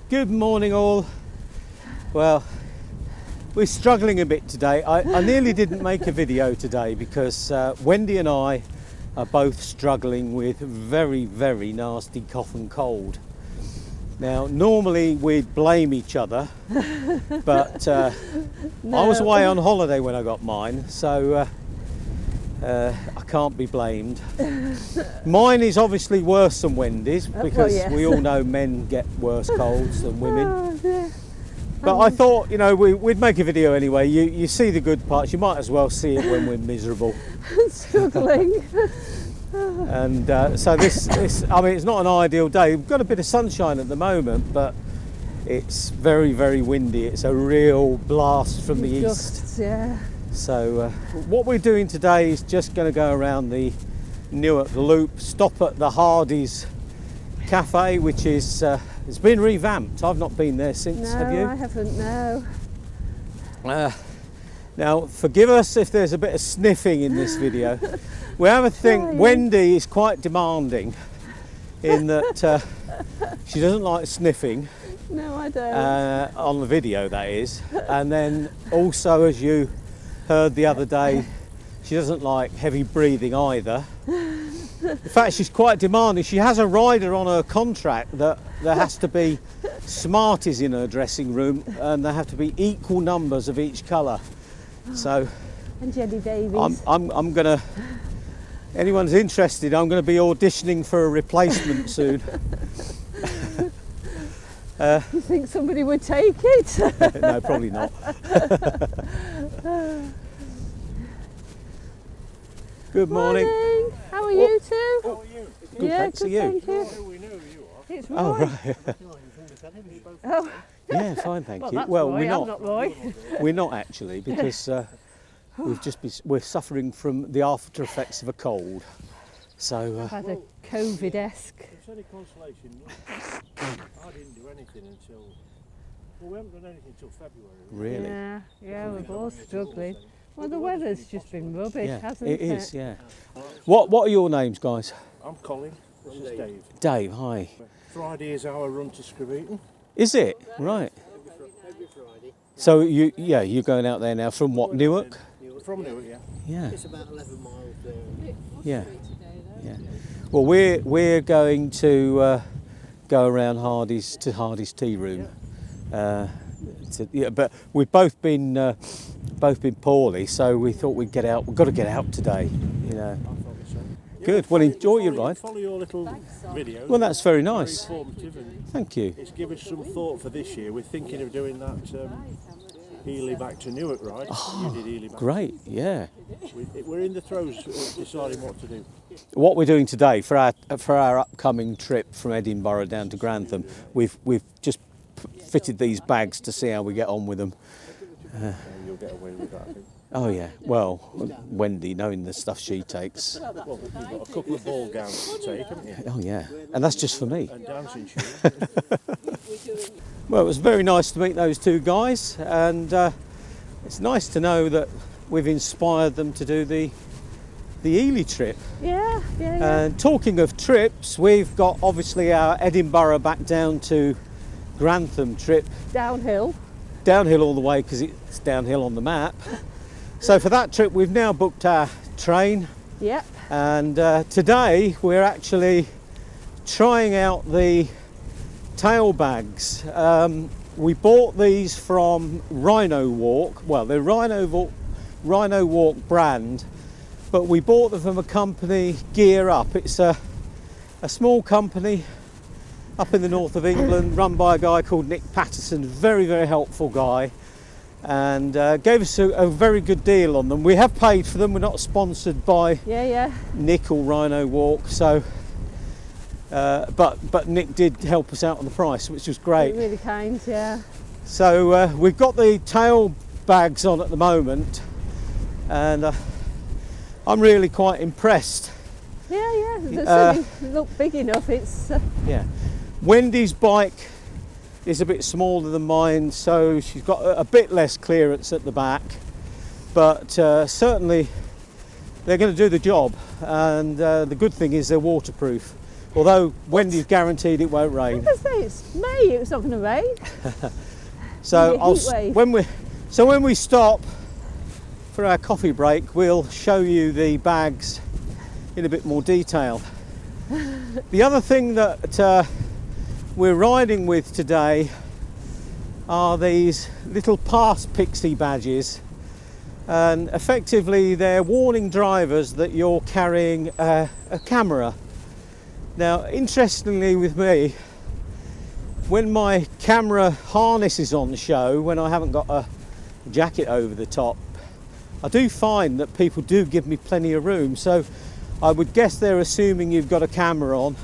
Good morning all. Well, we're struggling a bit today. I nearly didn't make a video today because Wendy and I are both struggling with very, very nasty cough and cold. Now, normally we'd blame each other, but I was away on holiday when I got mine, so I can't be blamed. Mine is obviously worse than Wendy's because yes. we all know men get worse colds than women. Oh, dear. But I thought, you know, we'd make a video anyway. You see the good parts, you might as well see it when we're miserable. Struggling. And so this, I mean, it's not an ideal day. We've got a bit of sunshine at the moment, but it's very, very windy. It's a real blast from the east. Gusts, yeah. So what we're doing today is just going to go around the Newark Loop, stop at the Hardy's Cafe, which is it's been revamped. I've not been there since. No, Have you? I haven't. No. Now, forgive us if there's a bit of sniffing in this video. We have a thing. Trying. Wendy is quite demanding in that she doesn't like sniffing. No, I don't. On the video, that is. And then also, as you heard the other day, she doesn't like heavy breathing either. In fact, she's quite demanding. She has a rider on her contract that there has to be Smarties in her dressing room and there have to be equal numbers of each colour. So And Jenny Davies. I'm gonna, anyone's interested, I'm gonna be auditioning for a replacement soon. You think somebody would take it? No, probably not. Good morning. How are you two? How are you? Good, Yeah, thanks. good, Are you? thank you. We know who you are. It's Roy. Oh, right. Oh, Yeah, fine, thank well, you. that's Well, Roy. we're I'm not. not Roy. We're not actually, because we're suffering from the after effects of a cold. So Had a COVID-esque. It's any consolation. I didn't do anything until. Well, we haven't done anything until February. really, Yeah, we're both struggling. Well, the weather's just been rubbish, yeah, hasn't it it? is. Yeah. What are your names, guys? I'm Colin. This is Dave. Dave. Hi. Friday is our run to Screveton. Is it right? Every Friday. So you're going out there now from what, Newark? From Newark, yeah. Yeah. It's about 11 miles there. Yeah. Yeah. Well, we're going to go around Hardy's tea room. But we've both been poorly, so we thought we'd get out. We've got to get out today, you know. I thought the same. Good. Well, enjoy your ride. Follow your little videos. Well, that's very nice. Very informative, and Thank you. it's given us some thought for this year. We're thinking of doing that Ely back to Newark ride. You did Ely back. Great. Yeah. We're in the throes of deciding what to do. What we're doing today for our upcoming trip from Edinburgh down to Grantham, we've just fitted these bags to see how we get on with them. You'll get away with that, I think. Oh yeah. Well, Wendy, knowing the stuff she takes. Well, you've got a couple of ball gowns to take, haven't you? Oh yeah. And that's just for me. And dancing shoes. Well, it was very nice to meet those two guys, and it's nice to know that we've inspired them to do the Ely trip. Yeah. And talking of trips, we've got obviously our Edinburgh back down to Grantham trip, Downhill. downhill all the way because it's downhill on the map. So for that trip, we've now booked our train, Yep. and today we're actually trying out the tail bags. We bought these from Rhino Walk. Well, they're Rhino Walk brand, but we bought them from a company, Gear Up. It's a small company up in the north of England, run by a guy called Nick Patterson. Very, very helpful guy, and gave us a very good deal on them. We have paid for them. We're not sponsored by Yeah. Nick or Rhino Walk, so but Nick did help us out on the price, which was great. Really kind, yeah. So we've got the tail bags on at the moment, and I'm really quite impressed. Yeah. They certainly look big enough. It's Yeah. Wendy's bike is a bit smaller than mine, so she's got a bit less clearance at the back, but certainly they're going to do the job, and the good thing is they're waterproof. Although Wendy's guaranteed it won't rain. I say it's May, it's not going to rain. So Heat wave. when we stop for our coffee break, we'll show you the bags in a bit more detail. The other thing that we're riding with today are these little pass pixie badges, and effectively they're warning drivers that you're carrying a camera. Now, interestingly with me, when my camera harness is on show, when I haven't got a jacket over the top, I do find that people do give me plenty of room. So I would guess they're assuming you've got a camera on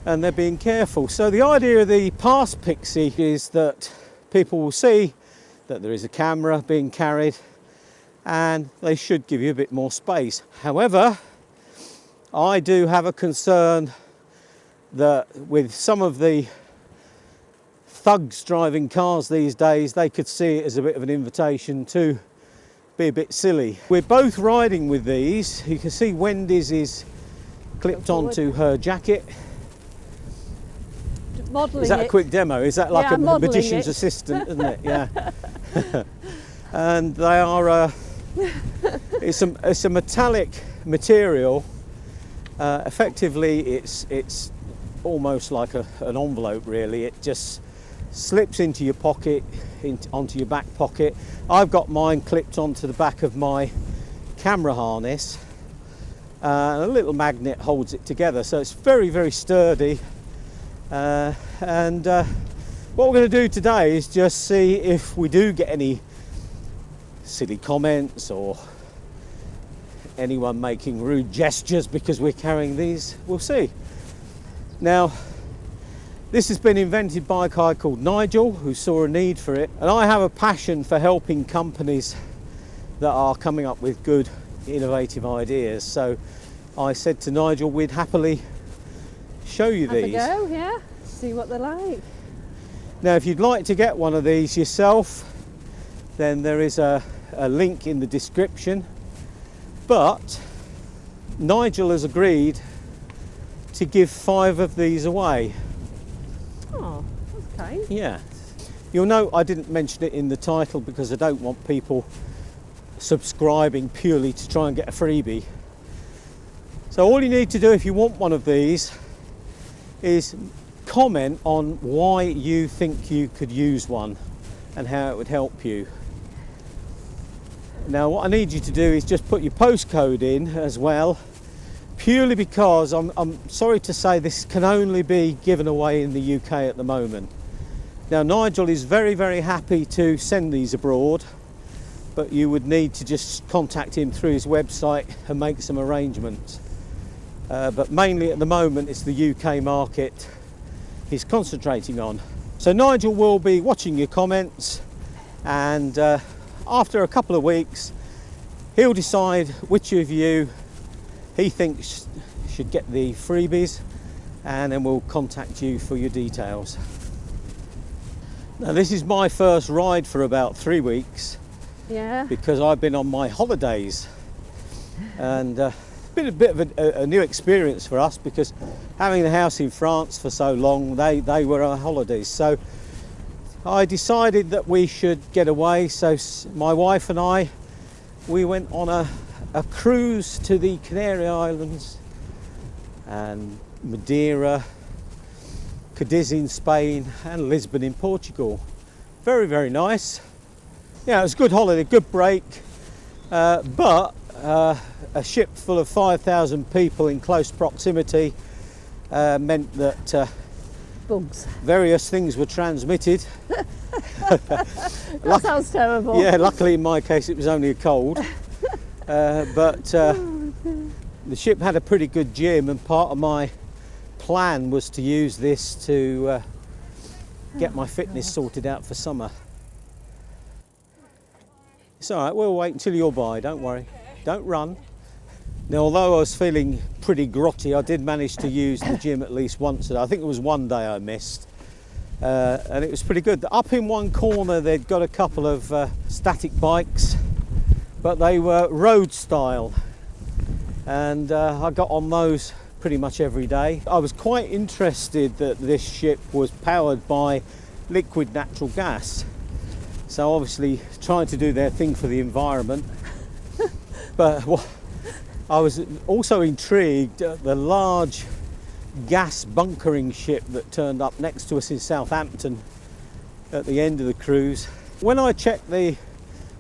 and they're being careful. So the idea of the pass pixie is that people will see that there is a camera being carried and they should give you a bit more space. However, I do have a concern that with some of the thugs driving cars these days, they could see it as a bit of an invitation to be a bit silly. We're both riding with these. You can see Wendy's is clipped onto her jacket. Modelling Is that a it. quick demo? Is that like Yeah, a I'm modelling magician's it. assistant, isn't it? Yeah. And they are, it's a metallic material. Effectively, it's almost like an envelope, really. It just slips into your pocket, onto your back pocket. I've got mine clipped onto the back of my camera harness. A little magnet holds it together, so it's very, very sturdy. What we're going to do today is just see if we do get any silly comments or anyone making rude gestures because we're carrying these. We'll see. Now, this has been invented by a guy called Nigel, who saw a need for it, and I have a passion for helping companies that are coming up with good, innovative ideas. So I said to Nigel we'd happily show you Have a these. go, yeah. See what they're like. Now, if you'd like to get one of these yourself, then there is a link in the description. But Nigel has agreed to give 5 of these away. Oh, that's kind. Yeah. You'll note I didn't mention it in the title because I don't want people subscribing purely to try and get a freebie. So all you need to do if you want one of these is comment on why you think you could use one and how it would help you. Now what I need you to do is just put your postcode in as well, purely because I'm sorry to say this can only be given away in the UK at the moment. Now Nigel is very, very happy to send these abroad, but you would need to just contact him through his website and make some arrangements. But mainly at the moment it's the UK market he's concentrating on. So Nigel will be watching your comments, and after a couple of weeks he'll decide which of you he thinks should get the freebies, and then we'll contact you for your details. Now this is my first ride for about 3 weeks Yeah. because I've been on my holidays, and been a bit of a new experience for us because having the house in France for so long, they were our holidays. So I decided that we should get away. So my wife and I, we went on a cruise to the Canary Islands and Madeira, Cadiz in Spain and Lisbon in Portugal. Very, very nice. Yeah, it was a good holiday, good break, but a ship full of 5,000 people in close proximity meant that Bugs. various things were transmitted. That sounds terrible. Yeah, luckily in my case it was only a cold. But the ship had a pretty good gym, and part of my plan was to use this to get my fitness sorted out for summer. It's all right, we'll wait until you're by, don't worry. Don't run. Now, although I was feeling pretty grotty, I did manage to use the gym at least once. I think it was one day I missed, and it was pretty good. Up in one corner they'd got a couple of static bikes, but they were road style, and I got on those pretty much every day. I was quite interested that this ship was powered by liquid natural gas. So obviously trying to do their thing for the environment. But I was also intrigued at the large gas bunkering ship that turned up next to us in Southampton at the end of the cruise. When I checked the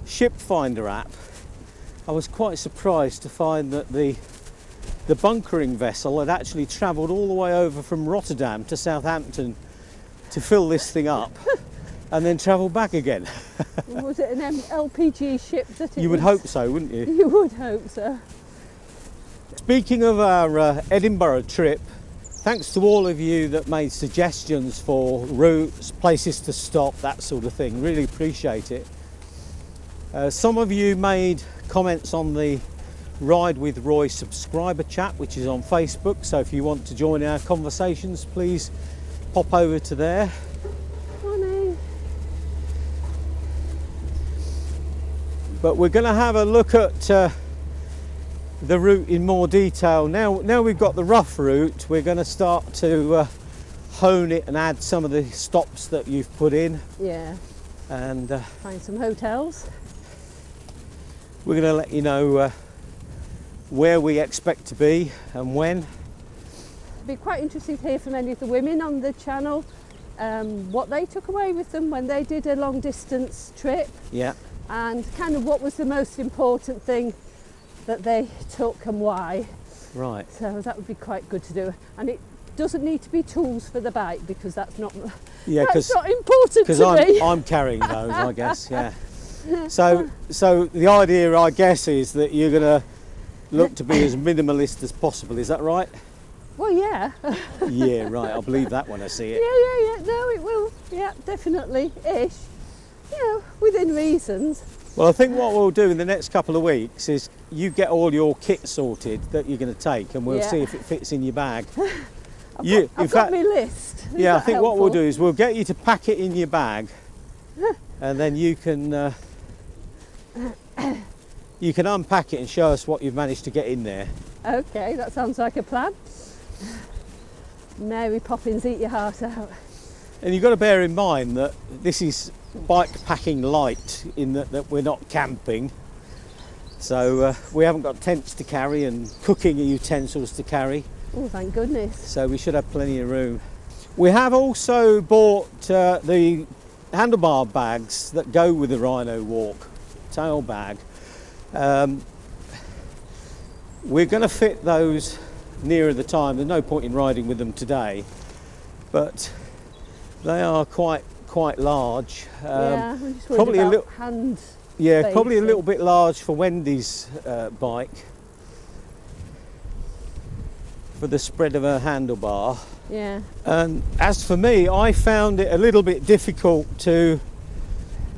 Ship Finder app, I was quite surprised to find that the bunkering vessel had actually travelled all the way over from Rotterdam to Southampton to fill this thing up and then travel back again. Was it an LPG ship that it You would was? hope so, wouldn't you? You would hope so. Speaking of our Edinburgh trip, thanks to all of you that made suggestions for routes, places to stop, that sort of thing. Really appreciate it. Some of you made comments on the Ride with Roy subscriber chat, which is on Facebook. So if you want to join our conversations, please pop over to there. Morning. But we're going to have a look at the route in more detail. Now we've got the rough route, we're going to start to hone it and add some of the stops that you've put in. Yeah. And Find some hotels. we're going to let you know where we expect to be and when. It'd be quite interesting to hear from any of the women on the channel what they took away with them when they did a long distance trip, Yeah. and kind of what was the most important thing that they took and why. Right. So that would be quite good to do. And it doesn't need to be tools for the bike, because that's not Yeah, that's not important because to me. I'm carrying those, I guess. Yeah. So the idea, I guess, is that you're going to look to be as minimalist as possible. Is that right? Well, yeah. Yeah, right. I believe that when I see it. Yeah. No, it will. Yeah, definitely. Ish. You know, within reasons. Well, I think what we'll do in the next couple of weeks is you get all your kit sorted that you're going to take, and we'll Yeah. see if it fits in your bag. I've got my list. Is Yeah, I that think what we'll helpful? do is we'll get you to pack it in your bag, and then you can unpack it and show us what you've managed to get in there. Okay, that sounds like a plan. Mary Poppins, eat your heart out. And you've got to bear in mind that this is bike packing light, in that we're not camping, so we haven't got tents to carry and cooking utensils to carry, Oh, thank goodness. so we should have plenty of room. We have also bought the handlebar bags that go with the Rhino Walk tail bag. We're going to fit those nearer the time. There's no point in riding with them today, but they are quite large. Yeah, I'm just worried probably a about little- hand. Yeah, probably a Basic. little bit large for Wendy's bike, for the spread of her handlebar. Yeah. And as for me, I found it a little bit difficult to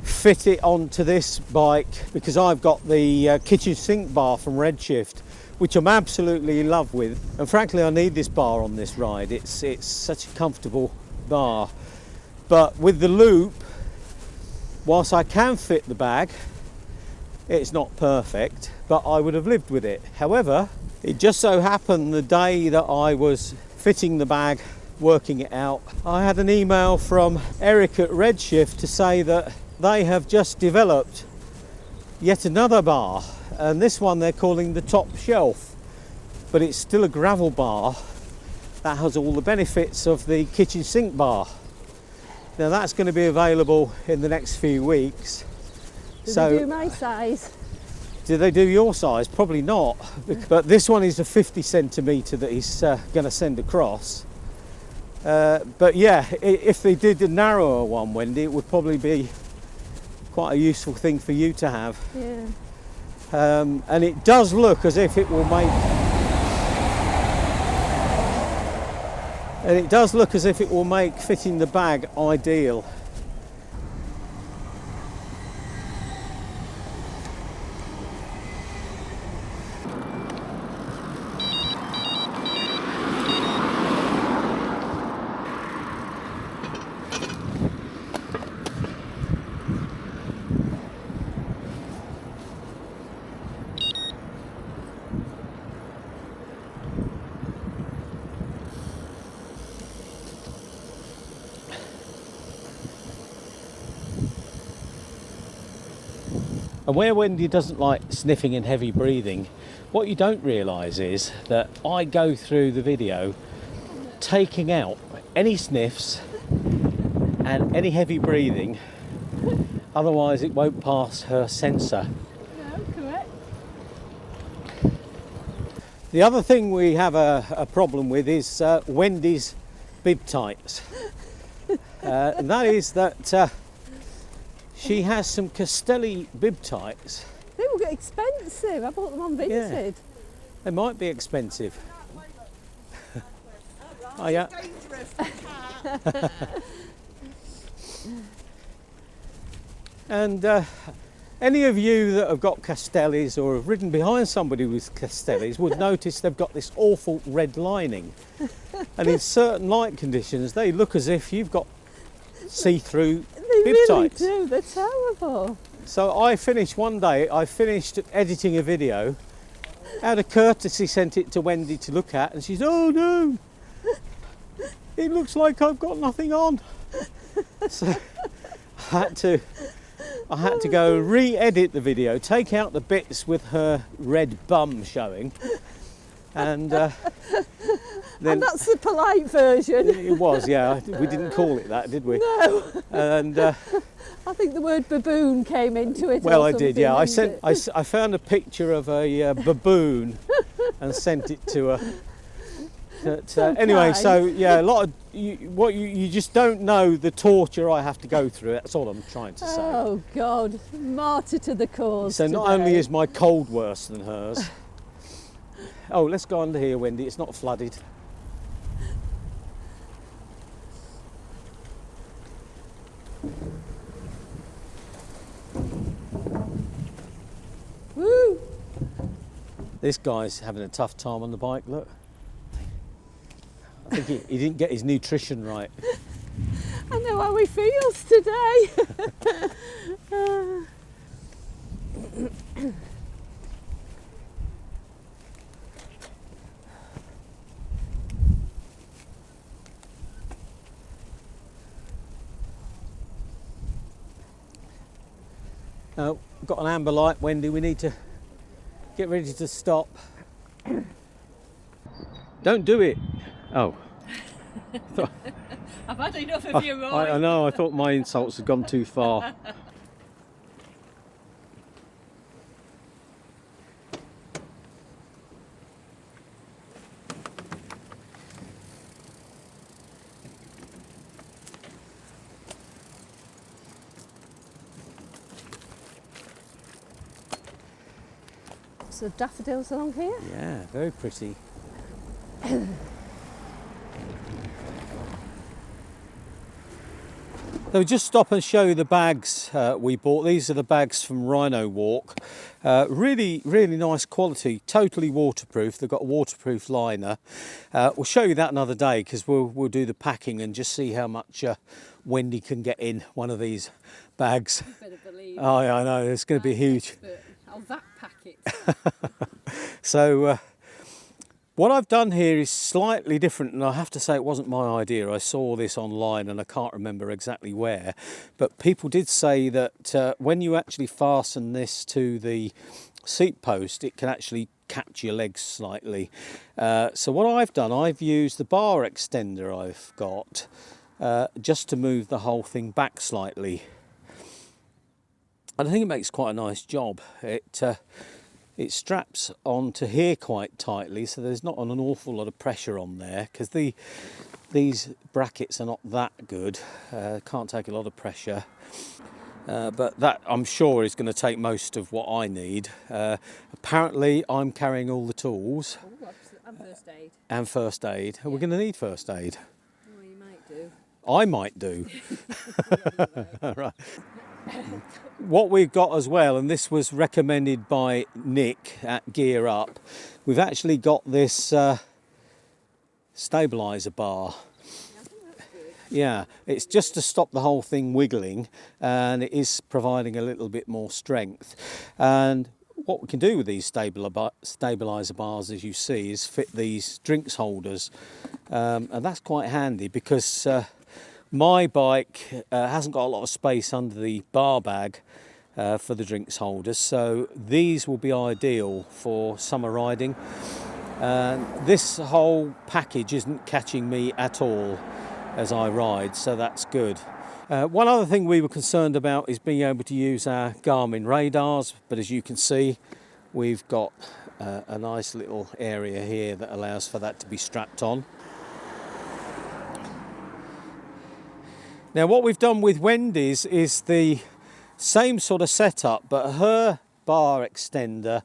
fit it onto this bike because I've got the kitchen sink bar from Redshift, which I'm absolutely in love with. And frankly, I need this bar on this ride. It's such a comfortable bar. But with the loop, whilst I can fit the bag, it's not perfect, but I would have lived with it. However, it just so happened the day that I was fitting the bag, working it out, I had an email from Eric at Redshift to say that they have just developed yet another bar, and this one they're calling the Top Shelf, but it's still a gravel bar that has all the benefits of the kitchen sink bar. Now that's going to be available in the next few weeks. Does So it do my size? do they do your size? Probably not, but this one is a 50 centimetre that he's going to send across. But yeah, if they did a narrower one, Wendy, it would probably be quite a useful thing for you to have. Yeah. And it does look as if it will make... And it does look as if it will make fitting the bag ideal. And where Wendy doesn't like sniffing and heavy breathing, what you don't realise is that I go through the video taking out any sniffs and any heavy breathing, otherwise it won't pass her sensor. No, correct. The other thing we have a problem with is Wendy's bib tights. And that is that she has some Castelli bib tights. They were expensive. I bought them on Vinted. They might be expensive. Oh yeah. And any of you that have got Castellis or have ridden behind somebody with Castellis would notice they've got this awful red lining. And in certain light conditions, they look as if you've got see-through They bib really tights. do. They're terrible. So I finished one day, I finished editing a video, out of courtesy sent it to Wendy to look at, and she's, oh no, it looks like I've got nothing on. So I had to go re-edit the video, take out the bits with her red bum showing, and then And that's the polite version. it was, yeah. We didn't call it that, did we? No. And I think the word baboon came into it. well, or I did, something, yeah. didn't it? I found a picture of a baboon and sent it to her. But, So anyway, kind. so yeah, a lot of you just don't know the torture I have to go through. That's all I'm trying to say. Oh God, martyr to the cause. So not today. only is my cold worse than hers. Oh, let's go under here, Wendy. It's not flooded. Woo! This guy's having a tough time on the bike. Look, I think he didn't get his nutrition right. I know how he feels today. Got an amber light, Wendy. We need to get ready to stop. Don't do it. Oh. I've had enough of you, Roy. I know, I thought my insults had gone too far. So daffodils along here. Yeah, very pretty. So just stop and show you the bags we bought. These are the bags from Rhino Walk. Really nice quality, totally waterproof. They've got a waterproof liner. We'll show you that another day because we'll do the packing and just see how much Wendy can get in one of these bags. You better believe. Oh yeah, I know, it's going to be huge. I'll that packet. So what I've done here is slightly different, and I have to say it wasn't my idea. I saw this online and I can't remember exactly where, but people did say that when you actually fasten this to the seat post, it can actually catch your legs slightly. So what I've done, I've used the bar extender I've got just to move the whole thing back slightly. And I think it makes quite a nice job. It straps onto here quite tightly, so there's not an awful lot of pressure on there, because these brackets are not that good. Can't take a lot of pressure. But that, I'm sure, is going to take most of what I need. Apparently, I'm carrying all the tools. Oh, and first aid. And first aid. We're going to need first aid. Well, you might do. I might do. Right. What we've got as well, and this was recommended by Nick at Gear Up, we've actually got this stabiliser bar. Yeah, it's just to stop the whole thing wiggling, and it is providing a little bit more strength. And what we can do with these stabiliser bars, as you see, is fit these drinks holders, and that's quite handy because my bike hasn't got a lot of space under the bar bag, for the drinks holders, so these will be ideal for summer riding. This whole package isn't catching me at all as I ride, so that's good. One other thing we were concerned about is being able to use our Garmin radars, but as you can see, we've got a nice little area here that allows for that to be strapped on. Now what we've done with Wendy's is the same sort of setup, but her bar extender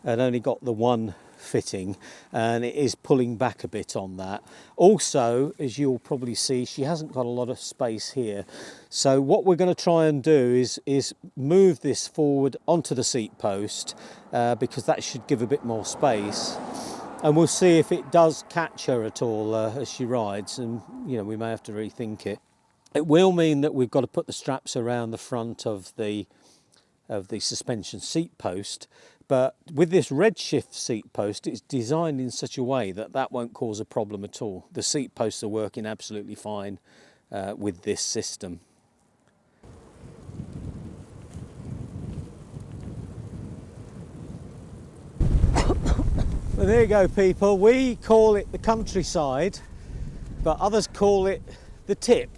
had only got the one fitting and it is pulling back a bit on that. Also, as you'll probably see, she hasn't got a lot of space here, so what we're going to try and do is move this forward onto the seat post, because that should give a bit more space, and we'll see if it does catch her at all as she rides, and you know, we may have to rethink it. It will mean that we've got to put the straps around the front of the suspension seat post, but with this Redshift seat post, it's designed in such a way that that won't cause a problem at all. The seat posts are working absolutely fine with this system. Well, there you go, people. We call it the countryside, but others call it the tip.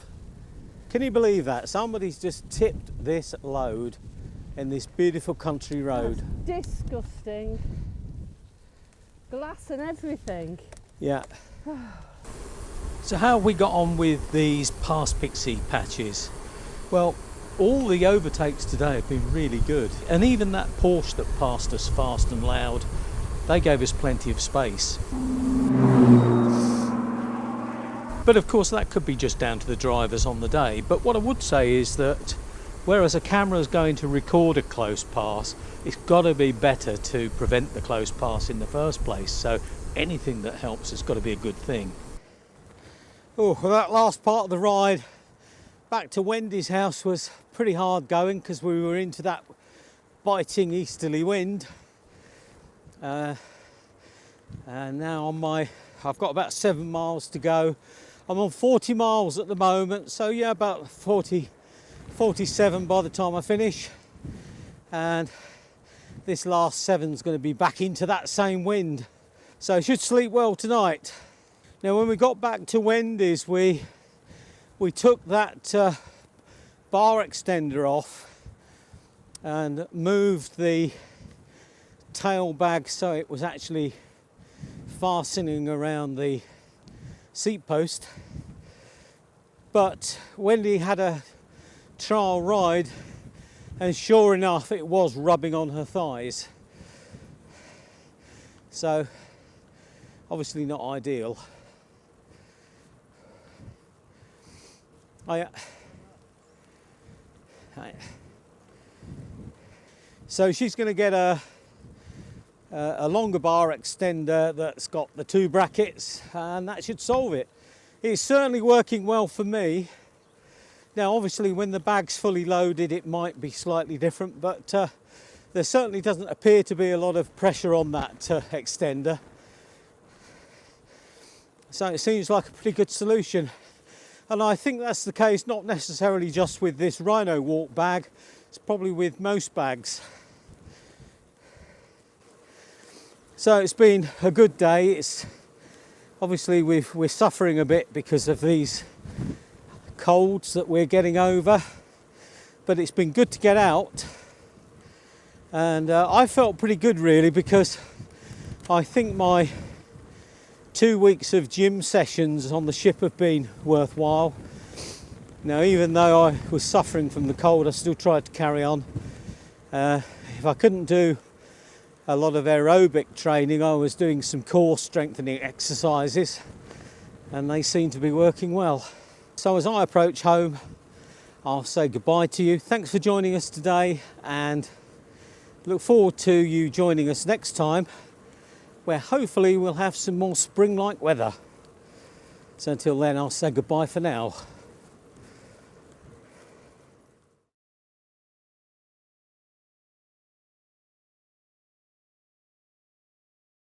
Can you believe that? Somebody's just tipped this load in this beautiful country road. That's disgusting. Glass and everything. Yeah. So how have we got on with these past Pixie patches? Well, all the overtakes today have been really good, and even that Porsche that passed us fast and loud, they gave us plenty of space. But of course that could be just down to the drivers on the day. But what I would say is that whereas a camera is going to record a close pass, it's got to be better to prevent the close pass in the first place. So anything that helps has got to be a good thing. Oh, well, that last part of the ride back to Wendy's house was pretty hard going because we were into that biting easterly wind. And now I've got about 7 miles to go. I'm on 40 miles at the moment, so yeah, about 47 by the time I finish, and this last 7 is going to be back into that same wind, so I should sleep well tonight. Now when we got back to Wendy's, we took that bar extender off and moved the tail bag so it was actually fastening around the seat post, but Wendy had a trial ride and sure enough it was rubbing on her thighs, so obviously not ideal. So she's going to get a longer bar extender that's got the 2 brackets, and that should solve it. It's certainly working well for me. Now obviously when the bag's fully loaded it might be slightly different, but there certainly doesn't appear to be a lot of pressure on that extender. So it seems like a pretty good solution. And I think that's the case not necessarily just with this Rhino Walk bag, it's probably with most bags. So it's been a good day. It's obviously we're suffering a bit because of these colds that we're getting over, but it's been good to get out, and I felt pretty good really, because I think my 2 weeks of gym sessions on the ship have been worthwhile. Now even though I was suffering from the cold, I still tried to carry on. If I couldn't do a lot of aerobic training, I was doing some core strengthening exercises, and they seem to be working well. So as I approach home, I'll say goodbye to you. Thanks for joining us today, and look forward to you joining us next time, where hopefully we'll have some more spring-like weather. So until then, I'll say goodbye for now.